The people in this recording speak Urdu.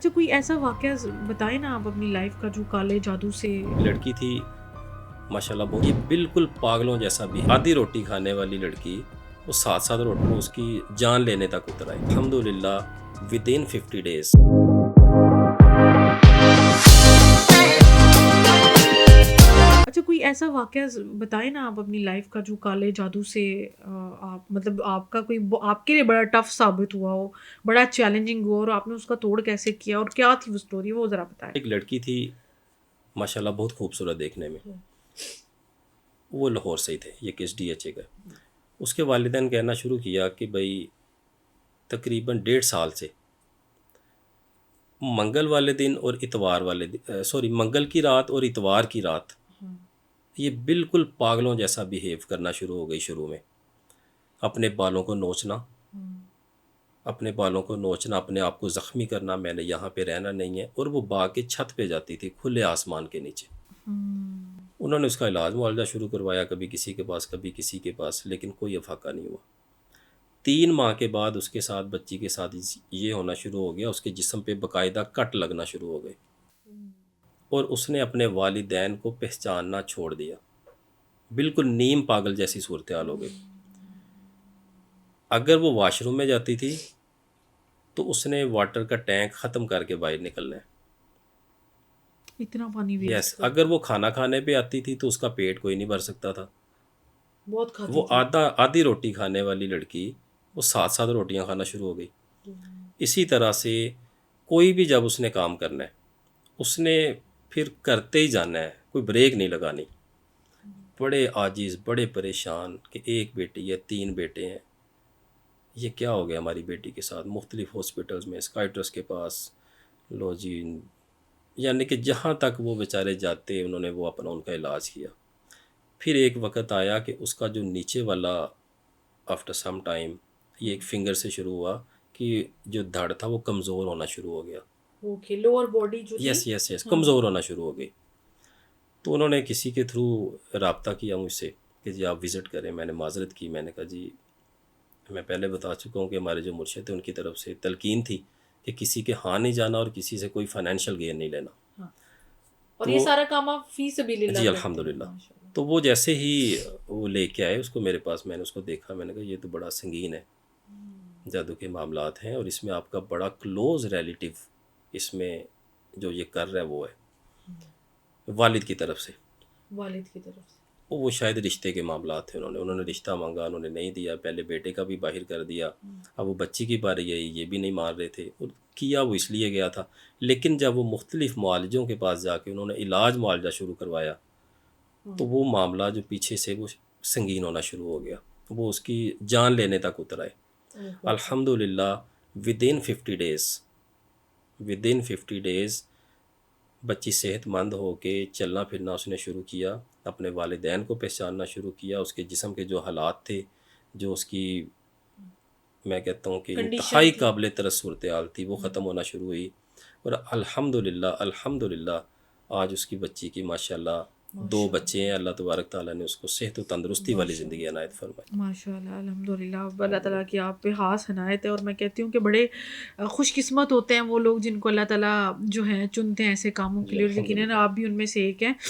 اچھا کوئی ایسا واقعہ بتائیں نا آپ اپنی لائف کا جو کالے جادو سے لڑکی تھی ماشاءاللہ بہت یہ بالکل پاگلوں جیسا بھی آدھی روٹی کھانے والی لڑکی وہ ساتھ ساتھ روٹی کو اس کی جان لینے تک اتر آئی الحمدللہ ودین 50 ڈیز. اچھا کوئی ایسا واقعہ بتائیں نا آپ اپنی لائف کا جو کالے جادو سے آپ مطلب آپ کا کوئی آپ کے لیے بڑا ٹف ثابت ہوا ہو، بڑا چیلنجنگ ہوا اور آپ نے اس کا توڑ کیسے کیا اور کیا تھی وہ اسٹوری، وہ ذرا بتائیں. ایک لڑکی تھی ماشاءاللہ بہت خوبصورت دیکھنے میں، وہ لاہور سے ہی تھے، یہ کس ڈی ایچ اے کا. اس کے والدین کہنا شروع کیا کہ بھائی تقریباً 1.5 سال سے منگل والے دن اور اتوار والے دن منگل کی رات اور اتوار کی رات یہ بالکل پاگلوں جیسا بیہیو کرنا شروع ہو گئی. شروع میں اپنے بالوں کو نوچنا، اپنے آپ کو زخمی کرنا، میں نے یہاں پہ رہنا نہیں ہے، اور وہ باغ کے چھت پہ جاتی تھی کھلے آسمان کے نیچے. انہوں نے اس کا علاج معالجہ شروع کروایا، کبھی کسی کے پاس کبھی کسی کے پاس، لیکن کوئی افاقہ نہیں ہوا. 3 ماہ کے بعد اس کے ساتھ بچی کے ساتھ یہ ہونا شروع ہو گیا، اس کے جسم پہ باقاعدہ کٹ لگنا شروع ہو گئے، اور اس نے اپنے والدین کو پہچاننا چھوڑ دیا. بالکل نیم پاگل جیسی صورتحال ہو گئی. اگر وہ واش روم میں جاتی تھی تو اس نے واٹر کا ٹینک ختم کر کے باہر نکلنا ہے. اتنا پانی یس ویسٹ کر اگر وہ کھانا کھانے پہ آتی تھی تو اس کا پیٹ کوئی نہیں بھر سکتا تھا. بہت کھاتی وہ تھی. آدھی روٹی کھانے والی لڑکی وہ 7 روٹیاں کھانا شروع ہو گئی. اسی طرح سے کوئی بھی جب اس نے کام کرنا ہے اس نے پھر کرتے ہی جانا ہے، کوئی بریک نہیں لگانی. بڑے عاجز، بڑے پریشان کہ ایک بیٹی ہے 3 بیٹے ہیں، یہ کیا ہو گیا ہماری بیٹی کے ساتھ. مختلف ہاسپٹلز میں اسکائٹرس کے پاس لو جی، یعنی کہ جہاں تک وہ بیچارے جاتے انہوں نے وہ اپنا ان کا علاج کیا. پھر ایک وقت آیا کہ اس کا جو نیچے والا آفٹر سم ٹائم یہ ایک فنگر سے شروع ہوا کہ جو دھڑ تھا وہ کمزور ہونا شروع ہو گیا. اوکے، لوور باڈی جو تھی. یس کمزور ہونا شروع ہو گئی. تو انہوں نے کسی کے تھرو رابطہ کیا مجھ سے کہ جی آپ وزٹ کریں. میں نے معذرت کی، میں نے کہا جی میں پہلے بتا چکا ہوں کہ ہمارے جو مرشد تھے ان کی طرف سے تلقین تھی کہ کسی کے ہاں نہیں جانا اور کسی سے کوئی فائنینشیل گین نہیں لینا. اور یہ سارا کام آپ فی سبیل اللہ جی کرتے ہیں؟ الحمدللہ. تو وہ جیسے ہی وہ لے کے آئے اس کو میرے پاس، میں نے اس کو دیکھا، میں نے کہا یہ تو بڑا سنگین ہے، جادو کے معاملات ہیں، اور اس میں آپ کا بڑا کلوز ریلیٹیو اس میں جو یہ کر رہا ہے وہ ہے والد کی طرف سے. والد کی طرف سے وہ شاید رشتے کے معاملات تھے، انہوں نے رشتہ مانگا، انہوں نے نہیں دیا. پہلے بیٹے کا بھی باہر کر دیا، اب وہ بچی کی باری آئی، یہ بھی نہیں مان رہے تھے، اور کیا وہ اس لیے گیا تھا. لیکن جب وہ مختلف معالجوں کے پاس جا کے انہوں نے علاج معالجہ شروع کروایا تو وہ معاملہ جو پیچھے سے وہ سنگین ہونا شروع ہو گیا، وہ اس کی جان لینے تک اتر آئے. الحمدللہ ودین 50 ڈیز بچی صحت مند ہو کے چلنا پھرنا اس نے شروع کیا، اپنے والدین کو پہچاننا شروع کیا. اس کے جسم کے جو حالات تھے، جو اس کی میں کہتا ہوں کہ انتہائی قابل ترس صورتحال تھی، وہ ختم ہونا شروع ہوئی. اور الحمدللہ آج اس کی بچی کی ماشاءاللہ 2 بچے ہیں. اللہ تبارک تعالیٰ نے اس کو صحت و تندرستی والی زندگی عنایت فرمائی. ماشاء اللہ الحمدللہ. اللہ تعالیٰ کی آپ پہ خاص عنایت ہے، اور میں کہتی ہوں کہ بڑے خوش قسمت ہوتے ہیں وہ لوگ جن کو اللہ تعالیٰ جو ہے چنتے ہیں ایسے کاموں کے لیے، اور یقیناً آپ بھی ان میں سے ایک ہیں.